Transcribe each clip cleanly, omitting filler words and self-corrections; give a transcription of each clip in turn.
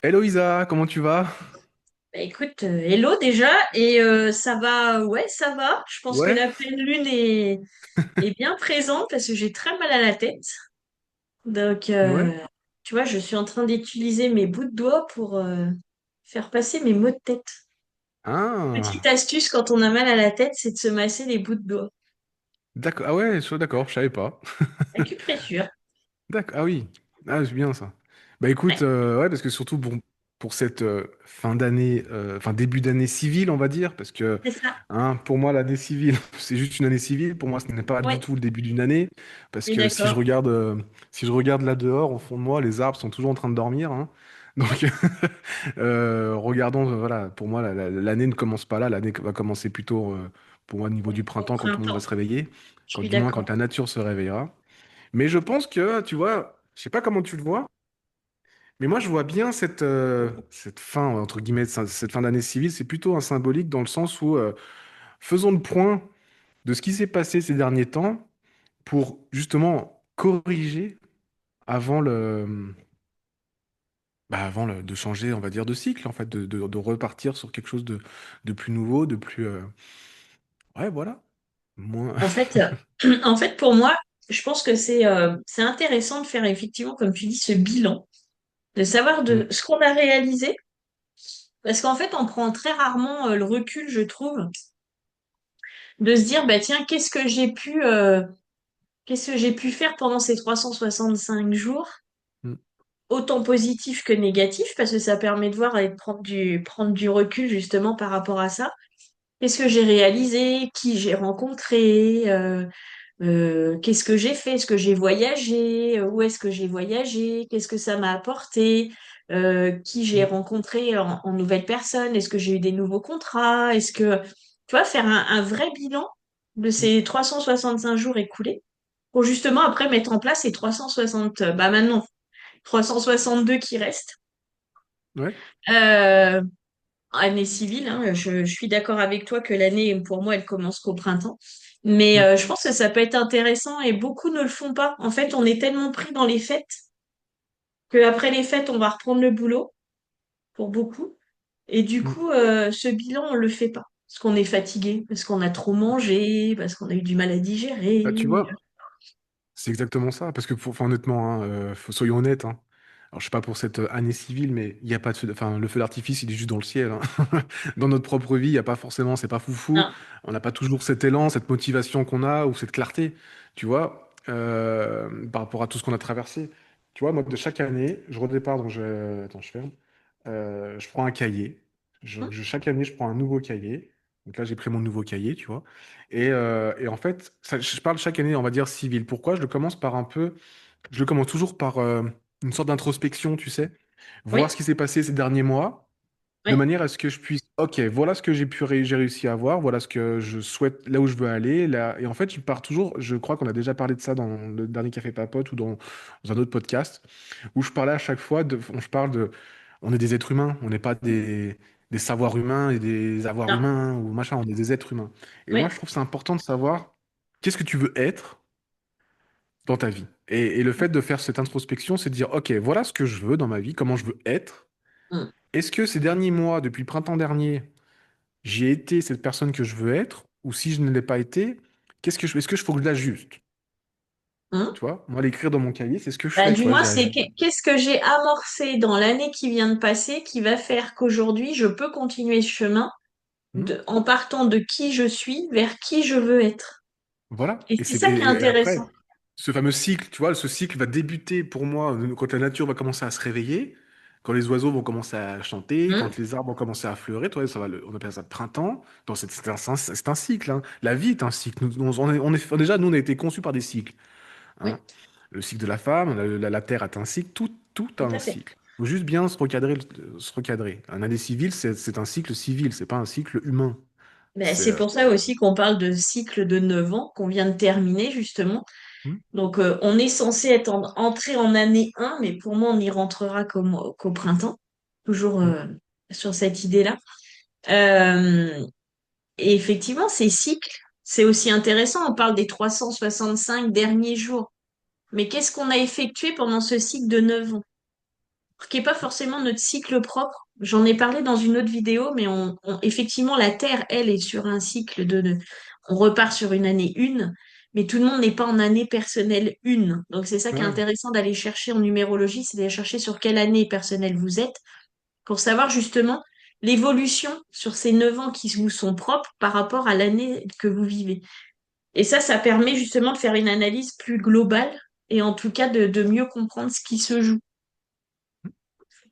Héloïsa, comment tu vas? Bah, écoute, hello déjà, et ça va, ouais, ça va. Je pense que Ouais, la pleine lune est bien présente parce que j'ai très mal à la tête. Donc, ouais. tu vois, je suis en train d'utiliser mes bouts de doigts pour faire passer mes maux de tête. Petite Ah, astuce quand on a mal à la tête, c'est de se masser les bouts de doigts. d'accord. Ah ouais, d'accord, je savais pas. Acupressure. D'accord. Ah oui. Ah, c'est bien ça. Bah écoute, Ouais, ouais, parce que surtout bon, pour cette fin d'année, enfin début d'année civile, on va dire, parce que c'est ça. pour moi l'année civile, c'est juste une année civile. Pour moi, ce n'est pas du Ouais, tout le début d'une année, parce je suis que d'accord. si je regarde là dehors, au fond de moi, les arbres sont toujours en train de dormir, hein. Ouais, Donc, regardons, voilà, pour moi, l'année ne commence pas là, l'année va commencer plutôt, pour moi, au niveau ouais, du au printemps, quand tout le monde va printemps. se réveiller, Je quand, suis du moins quand d'accord. la nature se réveillera. Mais je pense que, tu vois, je sais pas comment tu le vois, mais moi, je vois bien cette fin, entre guillemets, cette fin d'année civile, c'est plutôt un symbolique dans le sens où faisons le point de ce qui s'est passé ces derniers temps pour justement corriger avant de changer, on va dire, de cycle, en fait, de repartir sur quelque chose de plus nouveau, de plus, ouais, voilà, moins. En fait, en fait, pour moi, je pense que c'est intéressant de faire effectivement, comme tu dis, ce bilan, de savoir de Mm, ce qu'on a réalisé, parce qu'en fait, on prend très rarement le recul, je trouve, de se dire, bah tiens, qu'est-ce que j'ai pu faire pendant ces 365 jours, mm, autant positif que négatif, parce que ça permet de voir et de prendre du recul justement par rapport à ça. Qu'est-ce que j'ai réalisé, qui j'ai rencontré, qu'est-ce que j'ai fait? Est-ce que j'ai voyagé? Où est-ce que j'ai voyagé? Qu'est-ce que ça m'a apporté? Qui j'ai mm, rencontré en nouvelles personnes? Est-ce que j'ai eu des nouveaux contrats? Est-ce que, tu vois, faire un vrai bilan de mm. ces 365 jours écoulés pour justement après mettre en place ces 360, bah maintenant, 362 qui restent. Ouais. Euh, Année civile, hein, je suis d'accord avec toi que l'année, pour moi, elle commence qu'au printemps. Mais Mm. je pense que ça peut être intéressant et beaucoup ne le font pas. En fait, on est tellement pris dans les fêtes qu'après les fêtes, on va reprendre le boulot pour beaucoup. Et du Mm. coup, ce bilan, on le fait pas. Parce qu'on est fatigué, parce qu'on a trop mangé, parce qu'on a eu du mal à Bah, tu digérer. vois, c'est exactement ça. Parce que, enfin, honnêtement, soyons honnêtes, hein. Alors, je sais pas pour cette année civile, mais il y a pas de feu, enfin, le feu d'artifice, il est juste dans le ciel, hein. Dans notre propre vie, il y a pas forcément, c'est pas foufou. Non. On n'a pas toujours cet élan, cette motivation qu'on a ou cette clarté, tu vois, par rapport à tout ce qu'on a traversé. Tu vois, moi, de chaque année, je redépart, donc attends, je ferme. Je prends un cahier. Chaque année, je prends un nouveau cahier. Donc là, j'ai pris mon nouveau cahier, tu vois. Et en fait, je parle chaque année, on va dire civil. Pourquoi? Je le commence toujours par une sorte d'introspection, tu sais. Voir Oui, ce qui s'est passé ces derniers mois, de oui, manière à ce que je puisse, ok, voilà ce que j'ai réussi à avoir, voilà ce que je souhaite, là où je veux aller. Là. Et en fait, je pars toujours, je crois qu'on a déjà parlé de ça dans le dernier Café Papote ou dans un autre podcast, où je parlais à chaque fois, on est des êtres humains, on n'est pas des savoirs humains et des avoirs non, humains ou machin, on est des êtres humains. Et moi, oui. je trouve c'est important de savoir qu'est-ce que tu veux être dans ta vie. Et le fait de faire cette introspection, c'est de dire, ok, voilà ce que je veux dans ma vie, comment je veux être. Hum. Est-ce que ces derniers mois, depuis le printemps dernier, j'ai été cette personne que je veux être, ou si je ne l'ai pas été, est-ce que je faut que je l'ajuste? Hum. Tu vois, moi, l'écrire dans mon cahier, c'est ce que je Bah, fais, du tu vois, moins, j'ai agi. qu'est-ce que j'ai amorcé dans l'année qui vient de passer qui va faire qu'aujourd'hui, je peux continuer ce chemin Hmm. en partant de qui je suis vers qui je veux être. Voilà. Et Et, c'est ça qui est et après, intéressant. ce fameux cycle, tu vois, ce cycle va débuter pour moi quand la nature va commencer à se réveiller, quand les oiseaux vont commencer à chanter, Hum. quand les arbres vont commencer à fleurir, tu vois, on appelle ça printemps. Donc c'est un cycle, hein. La vie est un cycle. Déjà, nous, on a été conçus par des cycles, Oui, hein. Le cycle de la femme, la Terre a un cycle, tout a tout un à fait. cycle. Il faut juste bien se recadrer, se recadrer. Un année civile, c'est un cycle civil, c'est pas un cycle humain. Ben, C'est, c'est pour ça aussi qu'on parle de cycle de 9 ans qu'on vient de terminer, justement. hmm, Donc, on est censé être entré en année 1, mais pour moi, on y rentrera qu'au printemps. Toujours hmm. sur cette idée-là. Euh, et effectivement, ces cycles, c'est aussi intéressant. On parle des 365 derniers jours. Mais qu'est-ce qu'on a effectué pendant ce cycle de 9 ans? qui n'est pas forcément notre cycle propre. J'en ai parlé dans une autre vidéo, mais effectivement, la Terre, elle, est sur un cycle on repart sur une année une, mais tout le monde n'est pas en année personnelle une. Donc c'est ça qui est Ouais. intéressant d'aller chercher en numérologie, c'est d'aller chercher sur quelle année personnelle vous êtes, pour savoir justement l'évolution sur ces 9 ans qui vous sont propres par rapport à l'année que vous vivez. Et ça permet justement de faire une analyse plus globale et en tout cas de mieux comprendre ce qui se joue.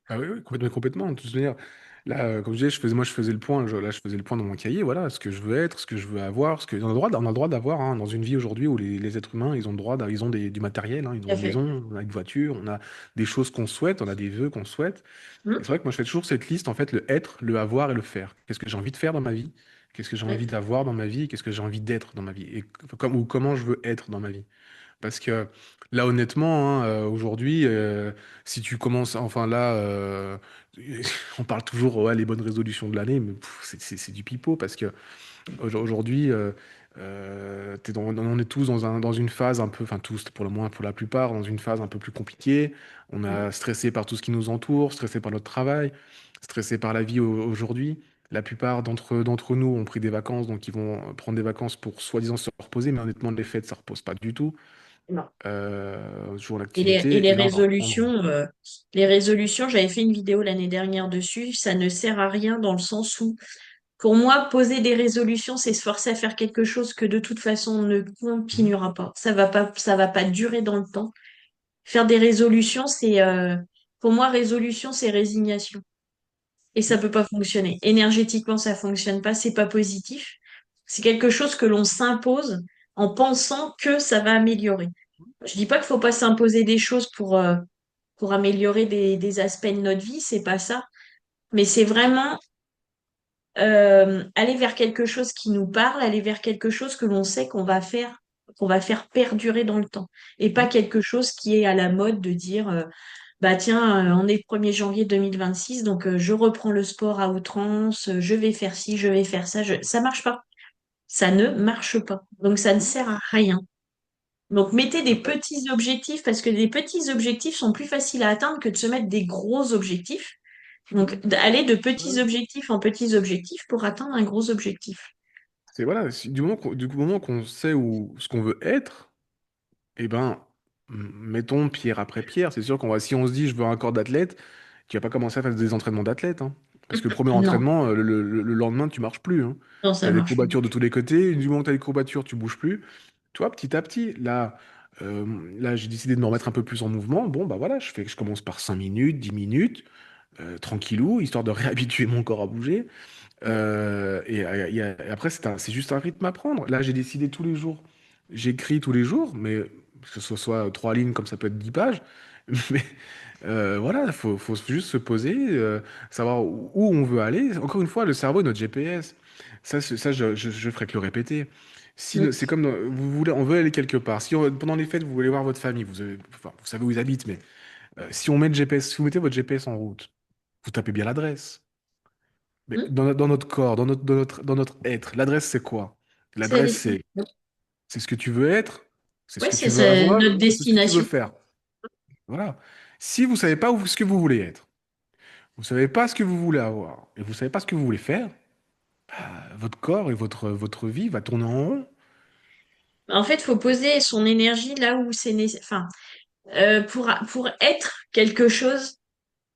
Ah oui, oui, complètement, complètement. De toute manière, là, comme je disais, moi, je faisais le point. Là, je faisais le point dans mon cahier. Voilà, ce que je veux être, ce que je veux avoir, ce que on a le droit d'avoir dans une vie aujourd'hui où les êtres humains, ils ont le droit, ils ont du matériel, hein, ils ont Tout à une fait. maison, on a une voiture, on a des choses qu'on souhaite, on a des vœux qu'on souhaite. Et Mmh. c'est vrai que moi, je fais toujours cette liste, en fait, le être, le avoir et le faire. Qu'est-ce que j'ai envie de faire dans ma vie? Qu'est-ce que j'ai Oui. envie d'avoir dans ma vie? Qu'est-ce que j'ai envie d'être dans ma vie? Ou comment je veux être dans ma vie? Parce que là, honnêtement, hein, aujourd'hui, si tu commences, enfin là, on parle toujours, ouais, les bonnes résolutions de l'année, mais pff, c'est du pipeau parce que aujourd'hui, on est tous dans une phase un peu, enfin tous, pour le moins, pour la plupart, dans une phase un peu plus compliquée. On Mmh. a stressé par tout ce qui nous entoure, stressé par notre travail, stressé par la vie aujourd'hui. La plupart d'entre nous ont pris des vacances, donc ils vont prendre des vacances pour soi-disant se reposer, mais honnêtement, les fêtes, ça repose pas du tout. Non. Toujours Et l'activité, et là on va reprendre. les résolutions, j'avais fait une vidéo l'année dernière dessus, ça ne sert à rien dans le sens où, pour moi, poser des résolutions, c'est se forcer à faire quelque chose que de toute façon on ne Mhm. continuera pas. Ça va pas durer dans le temps. Faire des résolutions, pour moi, résolution, c'est résignation. Et ça peut pas fonctionner. Énergétiquement, ça fonctionne pas, c'est pas positif. C'est quelque chose que l'on s'impose en pensant que ça va améliorer. Je dis pas qu'il faut pas s'imposer des choses pour améliorer des aspects de notre vie, c'est pas ça. Mais c'est vraiment aller vers quelque chose qui nous parle, aller vers quelque chose que l'on sait qu'on va faire perdurer dans le temps. Et pas Mhm. quelque chose qui est à la mode de dire bah tiens, on est le 1er janvier 2026, donc je reprends le sport à outrance, je vais faire ci, je vais faire ça. Ça marche pas. Ça ne marche pas. Donc ça ne sert à rien. Donc mettez des Après, petits objectifs parce que des petits objectifs sont plus faciles à atteindre que de se mettre des gros objectifs. Donc aller de petits ouais. objectifs en petits objectifs pour atteindre un gros objectif. C'est voilà, du moment qu'on sait ce qu'on veut être, eh ben, mettons pierre après pierre. C'est sûr si on se dit je veux un corps d'athlète, tu vas pas commencer à faire des entraînements d'athlète, hein. Parce que le premier Non, entraînement, le lendemain, tu marches plus, hein. non, Tu ça as des marche pas. courbatures de tous les côtés. Du moment que tu as des courbatures, tu bouges plus. Toi, petit à petit, euh, là, j'ai décidé de me remettre un peu plus en mouvement. Bon, bah voilà, je commence par 5 minutes, 10 minutes. Tranquillou, histoire de réhabituer mon corps à bouger. Et après, c'est juste un rythme à prendre. Là, j'ai décidé tous les jours. J'écris tous les jours, mais que ce soit 3 lignes comme ça peut être 10 pages. Mais voilà, faut juste se poser, savoir où on veut aller. Encore une fois, le cerveau est notre GPS. Ça je ferai que le répéter. Mm, C'est comme on veut aller quelque part. Si pendant les fêtes, vous voulez voir votre famille, enfin, vous savez où ils habitent, mais si on met le GPS, si vous mettez votre GPS en route, vous tapez bien l'adresse. Mais mm. dans notre corps, dans notre être, l'adresse, c'est quoi? C'est L'adresse, les- c'est ce que tu veux être, c'est ce Ouais, que tu veux c'est avoir, notre c'est ce que tu veux destination. faire. Voilà. Si vous savez pas ce que vous voulez être, vous savez pas ce que vous voulez avoir, et vous savez pas ce que vous voulez faire, votre corps et votre vie va tourner en rond. En fait, il faut poser son énergie là où c'est nécessaire. Enfin, pour être quelque chose,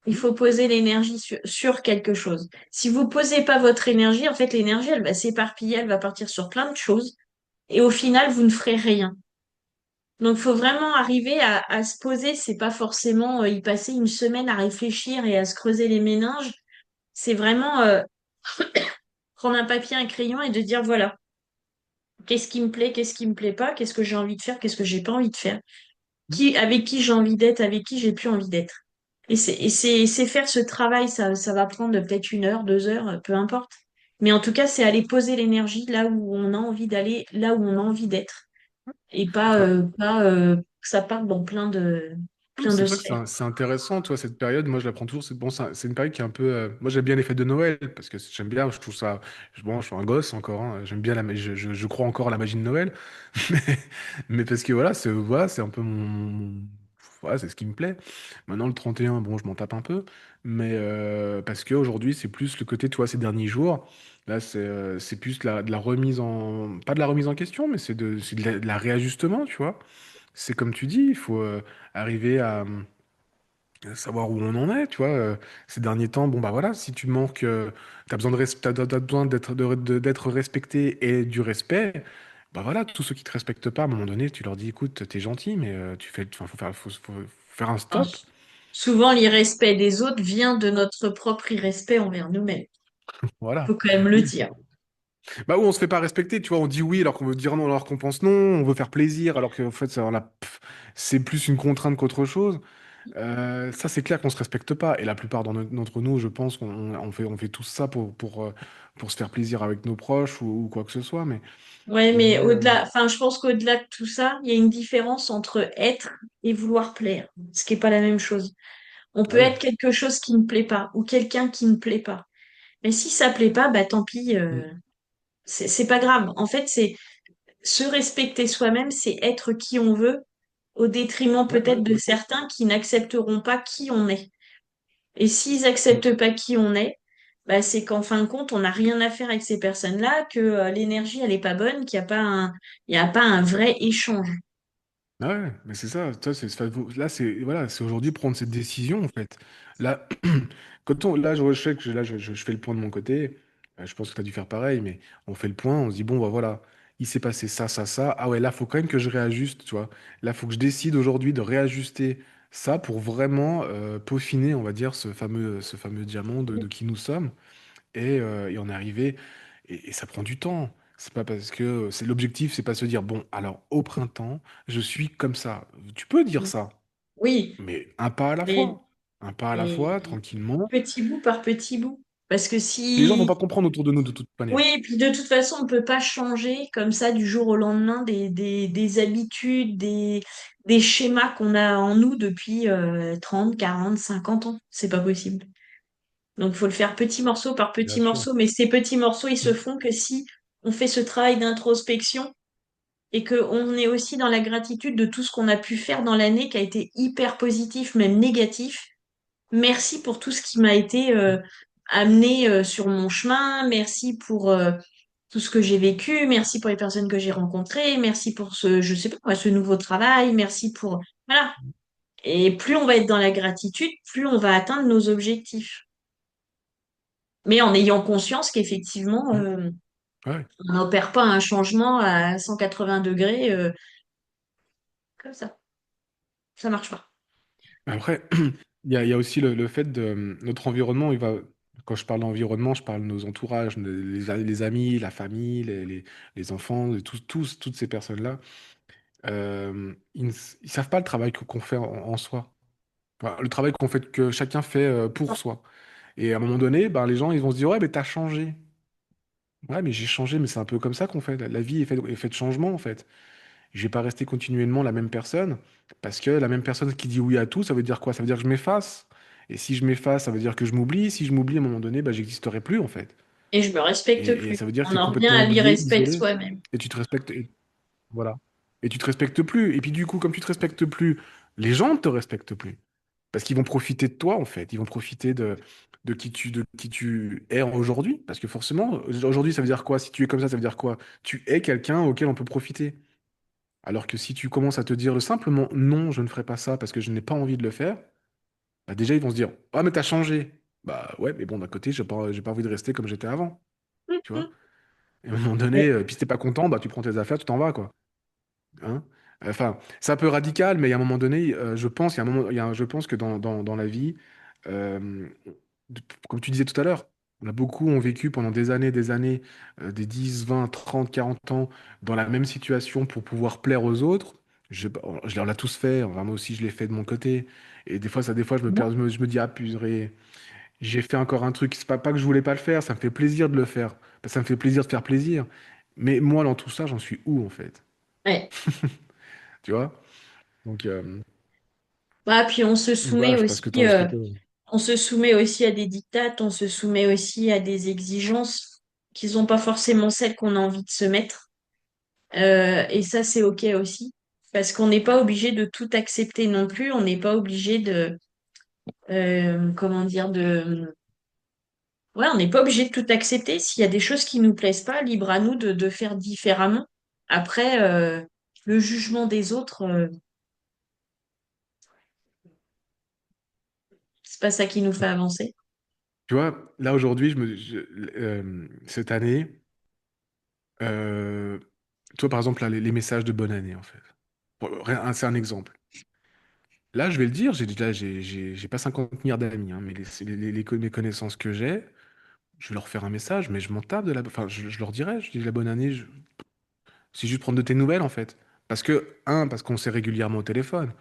il Hmm. faut poser l'énergie sur quelque chose. Si vous posez pas votre énergie, en fait, l'énergie, elle va s'éparpiller, elle va partir sur plein de choses. Et au final, vous ne ferez rien. Donc, il faut vraiment arriver à se poser. C'est pas forcément y passer une semaine à réfléchir et à se creuser les méninges. C'est vraiment prendre un papier, un crayon et de dire, voilà, qu'est-ce qui me plaît, qu'est-ce qui me plaît pas, qu'est-ce que j'ai envie de faire, qu'est-ce que j'ai pas envie de faire. Avec qui j'ai envie d'être, avec qui j'ai plus envie d'être. C'est faire ce travail, ça va prendre peut-être 1 heure, 2 heures, peu importe. Mais en tout cas, c'est aller poser l'énergie là où on a envie d'aller, là où on a envie d'être. Et que ça parte dans plein C'est de pour ça que sphères. c'est intéressant, toi, cette période. Moi, je la prends toujours. C'est bon, c'est une période qui est un peu. Moi, j'aime bien les fêtes de Noël parce que j'aime bien. Je trouve ça. Bon, je suis un gosse encore, hein. J'aime bien je crois encore à la magie de Noël. Mais, mais parce que voilà, c'est un peu mon. voilà, c'est ce qui me plaît. Maintenant, le 31, bon, je m'en tape un peu, mais parce qu'aujourd'hui, c'est plus le côté, tu vois, ces derniers jours, là, c'est plus de la remise en... Pas de la remise en question, mais de la réajustement, tu vois. C'est comme tu dis, il faut arriver à savoir où on en est, tu vois. Ces derniers temps, bon, bah voilà, si tu manques, t'as besoin t'as besoin d'être respecté et du respect, bah voilà, tous ceux qui te respectent pas, à un moment donné, tu leur dis, écoute, t'es gentil, mais enfin, faut faire un Enfin, stop. souvent, l'irrespect des autres vient de notre propre irrespect envers nous-mêmes. Voilà. Faut quand même le dire. Bah où on se fait pas respecter, tu vois, on dit oui alors qu'on veut dire non alors qu'on pense non, on veut faire plaisir alors qu'en fait, c'est plus une contrainte qu'autre chose. Ça, c'est clair qu'on se respecte pas. Et la plupart d'entre nous, je pense on fait tout ça pour se faire plaisir avec nos proches ou quoi que ce soit. Ouais, mais Mais au-delà, enfin, je pense qu'au-delà de tout ça, il y a une différence entre être et vouloir plaire, ce qui est pas la même chose. On ah peut oui. être quelque chose qui ne plaît pas ou quelqu'un qui ne plaît pas. Mais si ça plaît pas, bah tant pis, Mm. c'est pas grave. En fait, c'est se respecter soi-même, c'est être qui on veut, au détriment Ouais, peut-être ouais. de certains qui n'accepteront pas qui on est. Et s'ils Mm. acceptent pas qui on est, bah c'est qu'en fin de compte, on n'a rien à faire avec ces personnes-là, que l'énergie, elle est pas bonne, il y a pas un vrai échange. Ah ouais, mais c'est ça. Là, c'est voilà, c'est aujourd'hui prendre cette décision en fait. Là, là, je sais que je fais le point de mon côté. Je pense que tu as dû faire pareil, mais on fait le point, on se dit bon, bah voilà, il s'est passé ça, ça, ça. Ah ouais, là, faut quand même que je réajuste, tu vois. Là, faut que je décide aujourd'hui de réajuster ça pour vraiment peaufiner, on va dire, ce fameux diamant de qui nous sommes et en arriver. Et ça prend du temps. C'est pas parce que c'est l'objectif, c'est pas se dire, bon, alors au printemps, je suis comme ça. Tu peux dire ça, Oui, mais un pas à la mais, fois. Un pas à la mais fois, tranquillement. petit bout par petit bout. Parce que Les gens vont si pas comprendre autour de nous de toute manière. oui, et puis de toute façon, on ne peut pas changer comme ça du jour au lendemain des habitudes, des schémas qu'on a en nous depuis 30, 40, 50 ans. C'est pas possible. Donc, il faut le faire petit morceau par Bien petit sûr. morceau. Mais ces petits morceaux, ils se Mm. font que si on fait ce travail d'introspection et qu'on est aussi dans la gratitude de tout ce qu'on a pu faire dans l'année qui a été hyper positif, même négatif. Merci pour tout ce qui m'a été amené sur mon chemin. Merci pour tout ce que j'ai vécu. Merci pour les personnes que j'ai rencontrées. Merci pour je sais pas moi, ce nouveau travail. Merci pour, voilà. Et plus on va être dans la gratitude, plus on va atteindre nos objectifs. Mais en ayant conscience qu'effectivement, Mm. Ouais. on n'opère pas un changement à 180 degrés comme ça. Ça marche pas. Après, il y a aussi le fait de notre environnement. Quand je parle d'environnement, je parle de nos entourages, les amis, la famille, les enfants, toutes ces personnes-là. Ils savent pas le travail qu'on fait en soi. Voilà, le travail que chacun fait pour soi. Et à un moment donné, ben, les gens, ils vont se dire, ouais, mais t'as changé. Ouais, mais j'ai changé, mais c'est un peu comme ça qu'on fait. La vie est faite de changement, en fait. Je vais pas rester continuellement la même personne, parce que la même personne qui dit oui à tout, ça veut dire quoi? Ça veut dire que je m'efface. Et si je m'efface, ça veut dire que je m'oublie. Si je m'oublie, à un moment donné, ben, j'existerai plus, en fait. Et je me respecte Et plus. ça veut dire que On tu es en revient complètement à oublié, l'irrespect de isolé, soi-même. et tu te respectes. Voilà. Et tu te respectes plus. Et puis du coup, comme tu te respectes plus, les gens ne te respectent plus. Parce qu'ils vont profiter de toi, en fait. Ils vont profiter de qui tu es aujourd'hui. Parce que forcément, aujourd'hui, ça veut dire quoi? Si tu es comme ça veut dire quoi? Tu es quelqu'un auquel on peut profiter. Alors que si tu commences à te dire simplement non, je ne ferai pas ça parce que je n'ai pas envie de le faire, bah déjà, ils vont se dire, ah, mais t'as changé. Bah ouais, mais bon, d'un côté, j'ai pas envie de rester comme j'étais avant. Tu vois? Et à un moment donné, Ouais. puis si t'es pas content, bah tu prends tes affaires, tu t'en vas, quoi. Hein. Enfin, c'est un peu radical, mais il y a un moment donné, je pense, il y a un moment, je pense que dans la vie, euh, comme tu disais tout à l'heure, beaucoup ont vécu pendant des années, des 10, 20, 30, 40 ans dans la même situation pour pouvoir plaire aux autres. On l'a tous fait, enfin, moi aussi je l'ai fait de mon côté. Et des fois je me perds, je me dis, ah purée, j'ai fait encore un truc, c'est pas que je voulais pas le faire, ça me fait plaisir de le faire. Ça me fait plaisir de faire plaisir. Mais moi, dans tout ça, j'en suis où en fait? Ouais. Tu vois? Donc, Bah, puis voilà, je sais pas ce que t'en- on se soumet aussi à des dictates, on se soumet aussi à des exigences qui sont pas forcément celles qu'on a envie de se mettre. Et ça, c'est OK aussi. Parce qu'on n'est pas obligé de tout accepter non plus. On n'est pas obligé comment dire, ouais, on n'est pas obligé de tout accepter. S'il y a des choses qui nous plaisent pas, libre à nous de faire différemment. Après, le jugement des autres, c'est pas ça qui nous fait avancer. Tu vois, là aujourd'hui, cette année, toi par exemple, là, les messages de bonne année, en fait. C'est un exemple. Là, je vais le dire, j'ai pas 50 milliards d'amis, hein, mais mes connaissances que j'ai, je vais leur faire un message, mais je m'en tape de la. Enfin, je leur dirai, je dis la bonne année, c'est juste prendre de tes nouvelles, en fait. Parce qu'on s'est régulièrement au téléphone.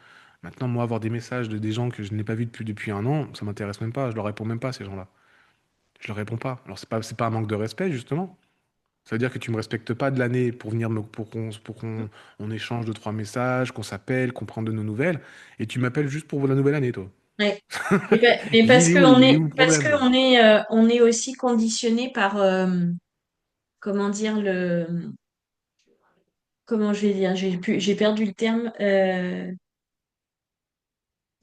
Maintenant, moi, avoir des messages de des gens que je n'ai pas vus depuis un an, ça m'intéresse même pas. Je leur réponds même pas à ces gens-là. Je leur réponds pas. Alors, c'est pas un manque de respect, justement. Ça veut dire que tu me respectes pas de l'année pour pour qu'on échange deux, trois messages, qu'on s'appelle, qu'on prenne de nos nouvelles, et tu m'appelles juste pour la nouvelle année, toi. Ouais. Mais Je dis, parce que on il est est, où le parce problème, que là? on est aussi conditionné par, comment dire, comment je vais dire, j'ai perdu le terme,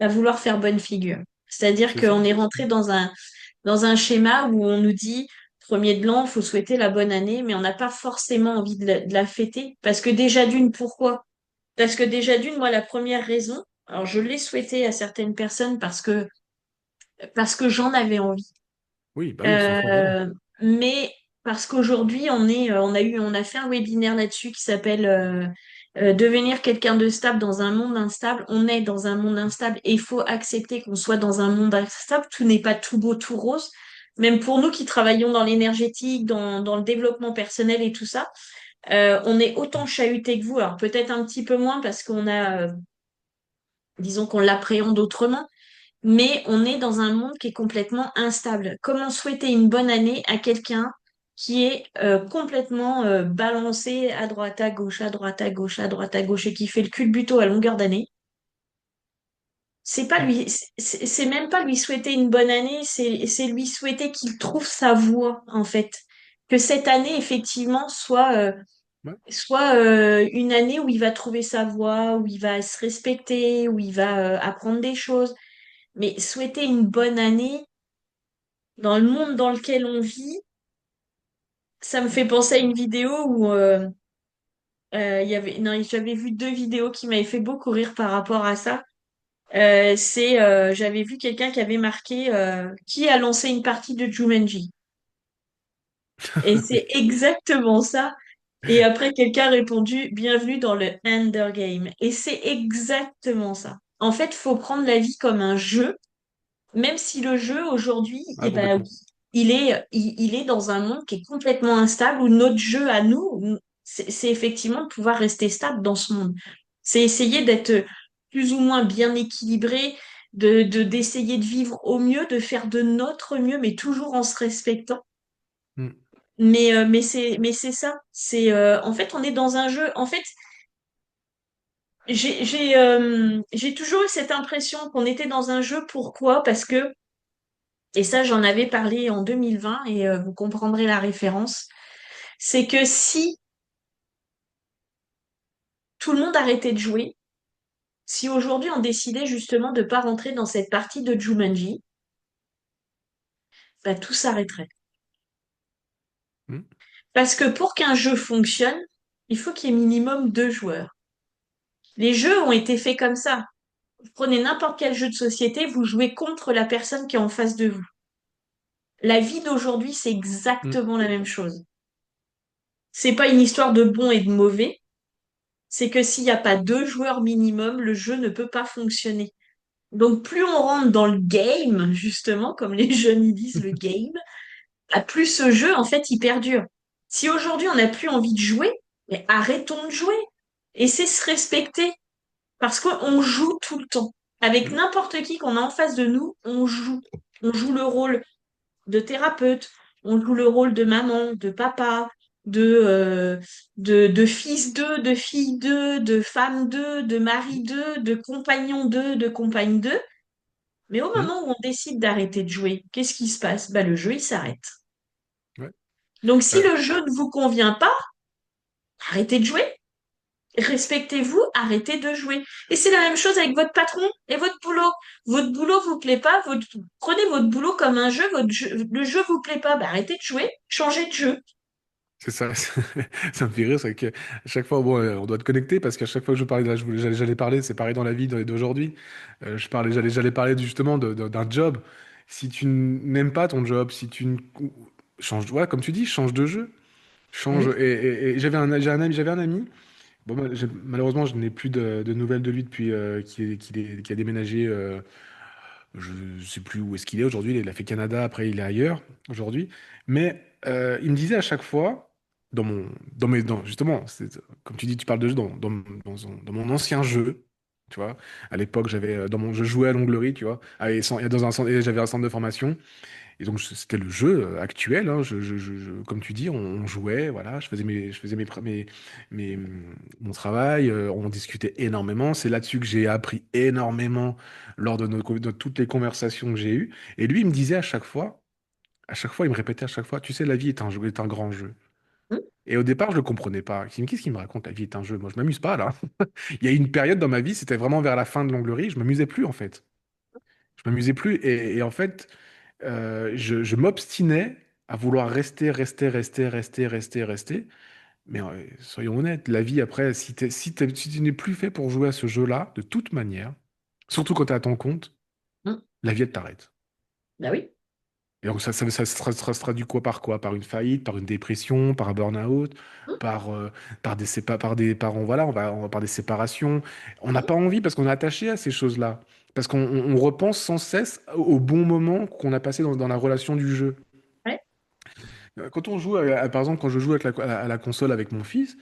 à vouloir faire bonne figure. C'est-à-dire C'est ça. qu'on est rentré dans un schéma où on nous dit, premier de l'an, il faut souhaiter la bonne année, mais on n'a pas forcément envie de la fêter. Parce que déjà d'une, pourquoi? Parce que déjà d'une, moi, la première raison, alors je l'ai souhaité à certaines personnes parce que j'en avais envie. Oui, bah oui, c'est normal. Euh, mais parce qu'aujourd'hui, on a fait un webinaire là-dessus qui s'appelle Devenir quelqu'un de stable dans un monde instable. On est dans un monde instable et il faut accepter qu'on soit dans un monde instable. Tout n'est pas tout beau, tout rose. Même pour nous qui travaillons dans l'énergétique, dans le développement personnel et tout ça, on est autant chahuté que vous. Alors peut-être un petit peu moins parce disons qu'on l'appréhende autrement, mais on est dans un monde qui est complètement instable. Comment souhaiter une bonne année à quelqu'un qui est complètement balancé à droite, à gauche, à droite, à gauche, à droite, à gauche, et qui fait le culbuto à longueur d'année? C'est pas Mm. lui, c'est même pas lui souhaiter une bonne année, c'est lui souhaiter qu'il trouve sa voie, en fait. Que cette année, effectivement, Ouais. soit une année où il va trouver sa voie, où il va se respecter, où il va apprendre des choses. Mais souhaiter une bonne année dans le monde dans lequel on vit, ça me fait penser à une vidéo où non, j'avais vu deux vidéos qui m'avaient fait beaucoup rire par rapport à ça. J'avais vu quelqu'un qui avait marqué qui a lancé une partie de Jumanji. Et c'est exactement ça. Et après, quelqu'un a répondu, Bienvenue dans le Ender Game. Et c'est exactement ça. En fait, faut prendre la vie comme un jeu. Même si le jeu aujourd'hui, Ah, eh ben, complètement. il est dans un monde qui est complètement instable où notre jeu à nous, c'est effectivement de pouvoir rester stable dans ce monde. C'est essayer d'être plus ou moins bien équilibré, d'essayer de vivre au mieux, de faire de notre mieux, mais toujours en se respectant. Mm. Mais c'est ça. En fait, on est dans un jeu. En fait, j'ai toujours eu cette impression qu'on était dans un jeu. Pourquoi? Parce que et ça, j'en avais parlé en 2020 et vous comprendrez la référence. C'est que si tout le monde arrêtait de jouer, si aujourd'hui on décidait justement de ne pas rentrer dans cette partie de Jumanji, bah, tout s'arrêterait. Mm. Parce que pour qu'un jeu fonctionne, il faut qu'il y ait minimum deux joueurs. Les jeux ont été faits comme ça. Vous prenez n'importe quel jeu de société, vous jouez contre la personne qui est en face de vous. La vie d'aujourd'hui, c'est Mm. exactement la même chose. C'est pas une histoire de bon et de mauvais, c'est que s'il n'y a pas deux joueurs minimum, le jeu ne peut pas fonctionner. Donc plus on rentre dans le game, justement, comme les jeunes ils disent le game, bah, plus ce jeu, en fait, il perdure. Si aujourd'hui on n'a plus envie de jouer, mais arrêtons de jouer. Et c'est se respecter. Parce qu'on joue tout le temps. Avec Mm. n'importe qui qu'on a en face de nous, on joue. On joue le rôle de thérapeute, on joue le rôle de maman, de papa, de fils d'eux, de fille d'eux, de femme d'eux, de mari d'eux, de compagnon d'eux, de compagne d'eux. Mais au Mm. moment où on décide d'arrêter de jouer, qu'est-ce qui se passe? Bah, le jeu, il s'arrête. Ouais. Donc, si Euh, le jeu ne vous convient pas, arrêtez de jouer. respectez-vous, arrêtez de jouer. Et c'est la même chose avec votre patron et votre boulot. Votre boulot vous plaît pas, prenez votre boulot comme un jeu, le jeu vous plaît pas, bah arrêtez de jouer, changez de jeu. C'est ça, ça me fait rire, c'est que à chaque fois, bon, on doit te connecter parce qu'à chaque fois que je parlais, j'allais parler, c'est pareil dans la vie d'aujourd'hui. J'allais parler justement d'un job. Si tu n'aimes pas ton job, si tu change, ouais, comme tu dis, change de jeu, change. Oui, Et j'avais un ami. Bon, malheureusement, je n'ai plus de nouvelles de lui depuis qu'il a déménagé. Je ne sais plus où est-ce qu'il est aujourd'hui. Il a fait Canada, après il est ailleurs aujourd'hui. Mais il me disait à chaque fois, justement, comme tu dis, tu parles de jeu dans mon ancien jeu. Tu vois, à l'époque, je jouais à l'onglerie, tu vois, il y a dans un centre, et j'avais un centre de formation. Et donc, c'était le jeu actuel, hein. Comme tu dis, on jouait, voilà, je faisais mes- mon travail, on discutait énormément. C'est là-dessus que j'ai appris énormément lors de toutes les conversations que j'ai eues. Et lui, il me disait à chaque fois, il me répétait à chaque fois, tu sais, la vie est un jeu, est un grand jeu. hum, Et au départ, je le comprenais pas. Je me dis, mais qu'est-ce qu'il me raconte? La vie est un jeu. Moi, je m'amuse pas, là. Il y a eu une période dans ma vie, c'était vraiment vers la fin de l'onglerie, je m'amusais plus, en fait. Je m'amusais plus. Et en fait, je m'obstinais à vouloir rester. Mais soyons honnêtes, la vie après, si tu n'es plus fait pour jouer à ce jeu-là, de toute manière, surtout quand tu es à ton compte, hum. la vie elle t'arrête. Bah oui. Et donc ça se traduit quoi par quoi? Par une faillite, par une dépression, par un burn-out, Hum, par, euh, par des parents, voilà, par des séparations. On n'a hum. pas envie parce qu'on est attaché à ces choses-là. Parce qu'on repense sans cesse au bon moment qu'on a passé dans la relation du jeu. Ouais. Quand on joue, par exemple, quand je joue avec à la console avec mon fils,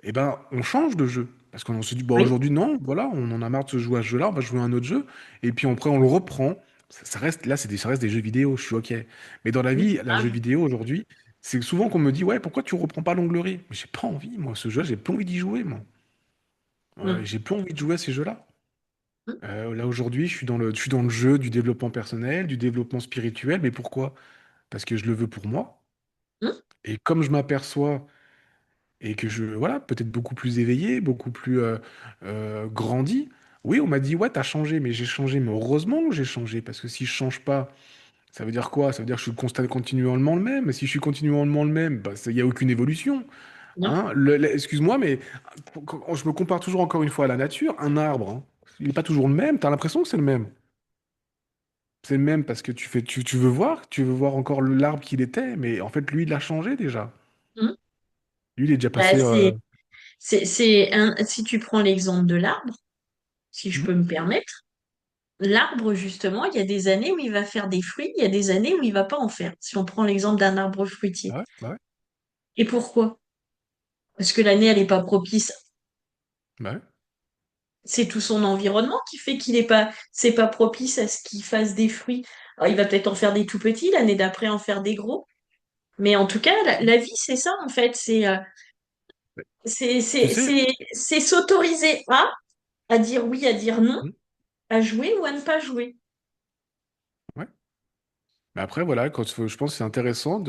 eh ben, on change de jeu. Parce qu'on se dit, bon, Oui. aujourd'hui, non, voilà, on en a marre de se jouer à ce jeu-là, on va jouer à un autre jeu. Et puis après, on le reprend. Ça reste, là, ça reste des jeux vidéo, je suis OK. Mais dans la Oui. vie, la Ah jeu oui. vidéo aujourd'hui, c'est souvent qu'on me dit, ouais, pourquoi tu reprends pas l'onglerie? Mais j'ai pas envie, moi, ce jeu, j'ai plus envie d'y jouer, moi. Hum, J'ai plus envie de jouer à ces jeux-là. hum, Là, aujourd'hui, je suis dans le jeu du développement personnel, du développement spirituel. Mais pourquoi? Parce que je le veux pour moi. hum. Et comme je m'aperçois et que voilà, peut-être beaucoup plus éveillé, beaucoup plus grandi. Oui, on m'a dit, ouais, t'as changé, mais j'ai changé, mais heureusement que j'ai changé, parce que si je change pas, ça veut dire quoi? Ça veut dire que je suis continuellement le même. Et si je suis continuellement le même, bah, il n'y a aucune évolution. Non. Hein? Excuse-moi, mais quand je me compare toujours encore une fois à la nature, un arbre, hein, il n'est pas toujours le même, tu as l'impression que c'est le même. C'est le même parce que tu veux voir encore l'arbre qu'il était, mais en fait, lui, il a changé déjà. Hum. Lui, il est déjà Bah, passé. si tu prends l'exemple de l'arbre, si je Hmm. peux me permettre, l'arbre, justement, il y a des années où il va faire des fruits, il y a des années où il va pas en faire. Si on prend l'exemple d'un arbre fruitier. Bah ouais, bah ouais, Et pourquoi? Parce que l'année, elle n'est pas propice. bah ouais. C'est tout son environnement qui fait c'est pas propice à ce qu'il fasse des fruits. Alors, il va peut-être en faire des tout petits, l'année d'après en faire des gros. Mais en tout cas, la vie, c'est ça, en fait. Tu sais, C'est s'autoriser à dire oui, à dire non, hmm, à jouer ou à ne pas jouer. ouais. Mais après, voilà, je pense que c'est intéressant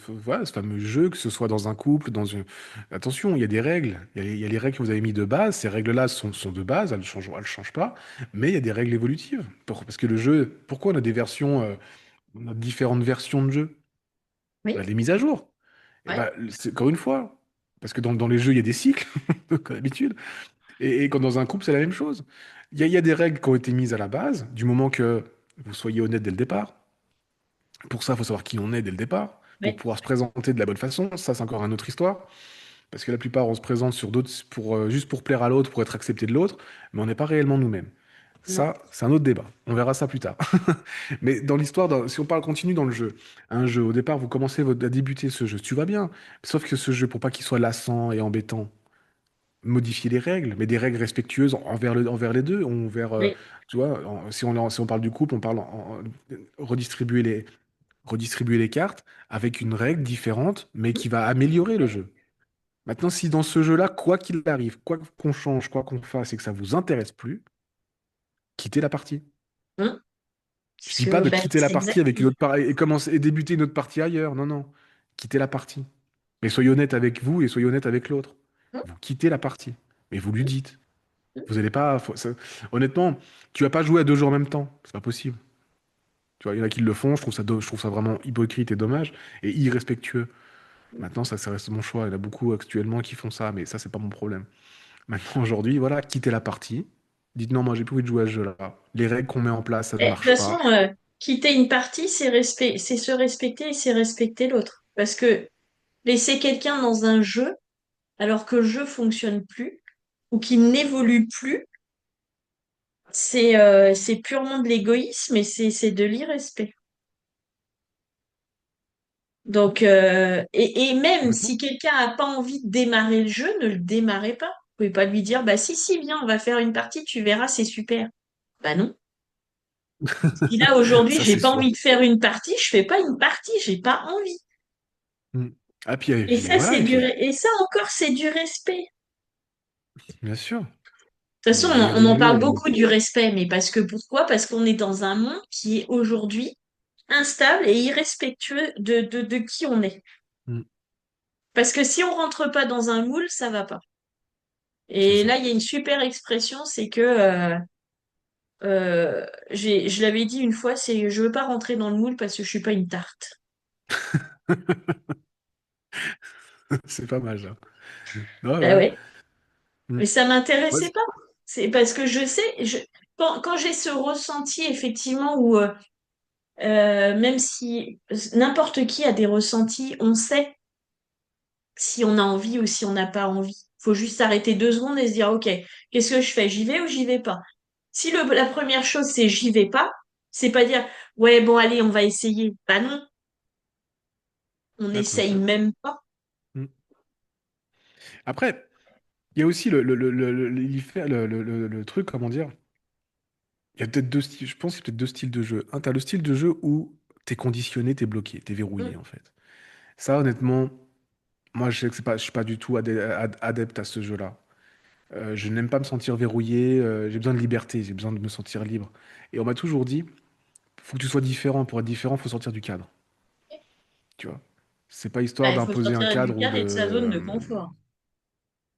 voilà, ce fameux jeu, que ce soit dans un couple, dans une... Attention, il y a des règles. Il y a les règles que vous avez mis de base. Ces règles-là sont de base, elles changent pas. Mais il y a des règles évolutives. Parce que le jeu, pourquoi on a des versions, on a différentes versions de jeu? On Oui, a des mises à jour. Et ouais, ben, c'est encore une fois. Parce que dans les jeux, il y a des cycles, comme d'habitude. Et quand dans un couple, c'est la même chose. Il y a des règles qui ont été mises à la base, du moment que vous soyez honnête dès le départ. Pour ça, il faut savoir qui on est dès le départ, pour oui, pouvoir se présenter de la bonne façon. Ça, c'est encore une autre histoire. Parce que la plupart, on se présente sur d'autres juste pour plaire à l'autre, pour être accepté de l'autre, mais on n'est pas réellement nous-mêmes. non. Ça, c'est un autre débat. On verra ça plus tard. Mais dans l'histoire, si on parle continue dans le jeu, un jeu, au départ, vous commencez à débuter ce jeu, tu vas bien. Sauf que ce jeu, pour pas qu'il soit lassant et embêtant, modifier les règles, mais des règles respectueuses envers les deux, Oui, tu vois, si on parle du couple, on parle redistribuer redistribuer les cartes avec une règle différente, mais qui va améliorer le jeu. Maintenant, si dans ce jeu-là, quoi qu'il arrive, quoi qu'on change, quoi qu'on fasse, et que ça vous intéresse plus, quittez la partie. hein, Je parce dis pas que de bah, quitter la c'est partie exact. avec une autre partie et commencer et débuter une autre partie ailleurs. Non, non. Quittez la partie. Mais soyez honnête avec vous et soyez honnête avec l'autre. Hein, Vous quittez la partie. Mais vous lui dites. Vous allez pas. Honnêtement, tu vas pas jouer à deux jeux en même temps. C'est pas possible. Tu vois, il y en a qui le font. Je trouve ça vraiment hypocrite et dommage et irrespectueux. Maintenant, ça reste mon choix. Il y en a beaucoup actuellement qui font ça, mais ça, c'est pas mon problème. Maintenant, aujourd'hui, voilà, quittez la partie. Dites non, moi, j'ai plus envie de jouer à ce jeu-là. Les règles qu'on met en place, ça ne Et de toute marche façon, pas. quitter une partie, c'est se respecter et c'est respecter l'autre. Parce que laisser quelqu'un dans un jeu alors que le jeu fonctionne plus ou qu'il n'évolue plus, c'est purement de l'égoïsme et c'est de l'irrespect. Donc, et même Honnêtement. si quelqu'un n'a pas envie de démarrer le jeu, ne le démarrez pas. Vous pouvez pas lui dire, bah si, si, viens, on va faire une partie, tu verras, c'est super. Bah non. Si là, aujourd'hui, Ça, j'ai c'est pas sûr. envie de faire une partie, je fais pas une partie, j'ai pas envie. Mm. Ah, puis, Et ça, voilà, et puis, et ça encore, c'est du respect. bien sûr. De toute Il façon, y a on des en parle jeux. beaucoup du respect, mais parce que pourquoi? Parce qu'on est dans un monde qui est aujourd'hui instable et irrespectueux de qui on est. Mm. Parce que si on rentre pas dans un moule, ça va pas. C'est Et ça. là, il y a une super expression, c'est que je l'avais dit une fois, c'est je veux pas rentrer dans le moule parce que je suis pas une tarte. C'est pas mal, ça. Ouais, Bah ouais. ouais. Mm. Mais ça Ouais, m'intéressait pas. C'est parce que je sais, quand j'ai ce ressenti effectivement où même si n'importe qui a des ressentis, on sait si on a envie ou si on n'a pas envie. Faut juste s'arrêter 2 secondes et se dire, OK, qu'est-ce que je fais? J'y vais ou j'y vais pas? Si la première chose c'est j'y vais pas, c'est pas dire, ouais, bon, allez, on va essayer. Bah non, on ouais, n'essaye même pas. Mm. Après, il y a aussi le truc, comment dire? Il y a peut-être deux styles, je pense qu'il y a peut-être deux styles de jeu. Un, t'as le style de jeu où t'es conditionné, t'es bloqué, t'es verrouillé, Mm. en fait. Ça, honnêtement, moi, je sais que je suis pas du tout adepte à ce jeu-là. Je n'aime pas me sentir verrouillé, j'ai besoin de liberté, j'ai besoin de me sentir libre. Et on m'a toujours dit, faut que tu sois différent. Pour être différent, faut sortir du cadre, tu vois. C'est pas Bah, histoire il faut d'imposer un sortir du cadre cadre et de sa zone de confort.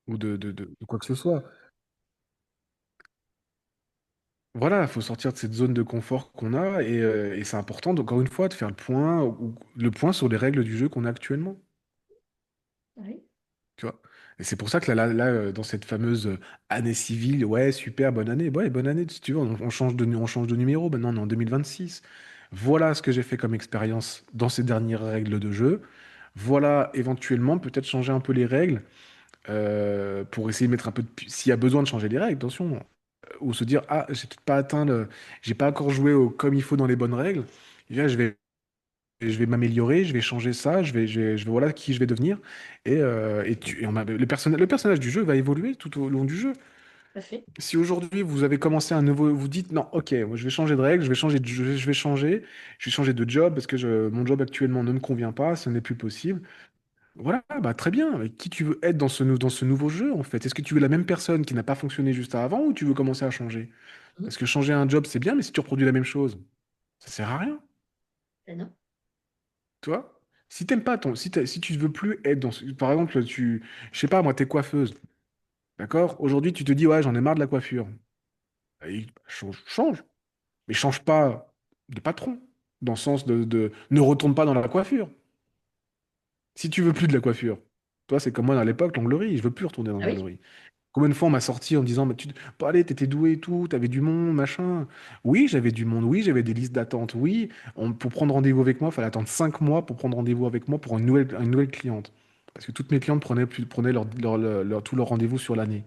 de quoi que ce soit. Voilà, il faut sortir de cette zone de confort qu'on a et c'est important, encore une fois, de faire le point sur les règles du jeu qu'on a actuellement. Oui. Tu vois? Et c'est pour ça que dans cette fameuse année civile, ouais, super, bonne année. Ouais, bonne année, si tu veux, on change de numéro, maintenant on est en 2026. Voilà ce que j'ai fait comme expérience dans ces dernières règles de jeu. Voilà, éventuellement, peut-être changer un peu les règles pour essayer de mettre un peu de... S'il y a besoin de changer les règles, attention. Ou se dire, ah, j'ai peut-être pas atteint J'ai pas encore joué comme il faut dans les bonnes règles. Et là, je vais m'améliorer, je vais changer ça, voilà qui je vais devenir. Le personnage du jeu va évoluer tout au long du jeu. Tout à fait. Si aujourd'hui vous avez commencé un nouveau, vous dites non, ok, moi je vais changer de règle, je vais changer de job parce que mon job actuellement ne me convient pas, ce n'est plus possible. Voilà, bah très bien. Mais qui tu veux être dans ce nouveau jeu en fait? Est-ce que tu veux la même personne qui n'a pas fonctionné juste avant ou tu veux commencer à changer? Mm. Parce que changer un job c'est bien, mais si tu reproduis la même chose, ça sert à rien. Ben non. Tu vois? Si t'aimes pas si tu veux plus être par exemple, je sais pas, moi, t'es coiffeuse, d'accord? Aujourd'hui, tu te dis, ouais, j'en ai marre de la coiffure. Et change. Mais change pas de patron. Dans le sens ne retourne pas dans la coiffure. Si tu veux plus de la coiffure. Toi, c'est comme moi à l'époque, l'onglerie. Je veux plus retourner dans Ah oui. l'onglerie. Combien de fois on m'a sorti en me disant, bah, bah, allez, t'étais doué et tout, t'avais du monde, machin. Oui, j'avais du monde, oui, j'avais des listes d'attente, oui. Pour prendre rendez-vous avec moi, il fallait attendre 5 mois pour prendre rendez-vous avec moi pour une nouvelle cliente. Parce que toutes mes clientes prenaient tous leurs rendez-vous sur l'année.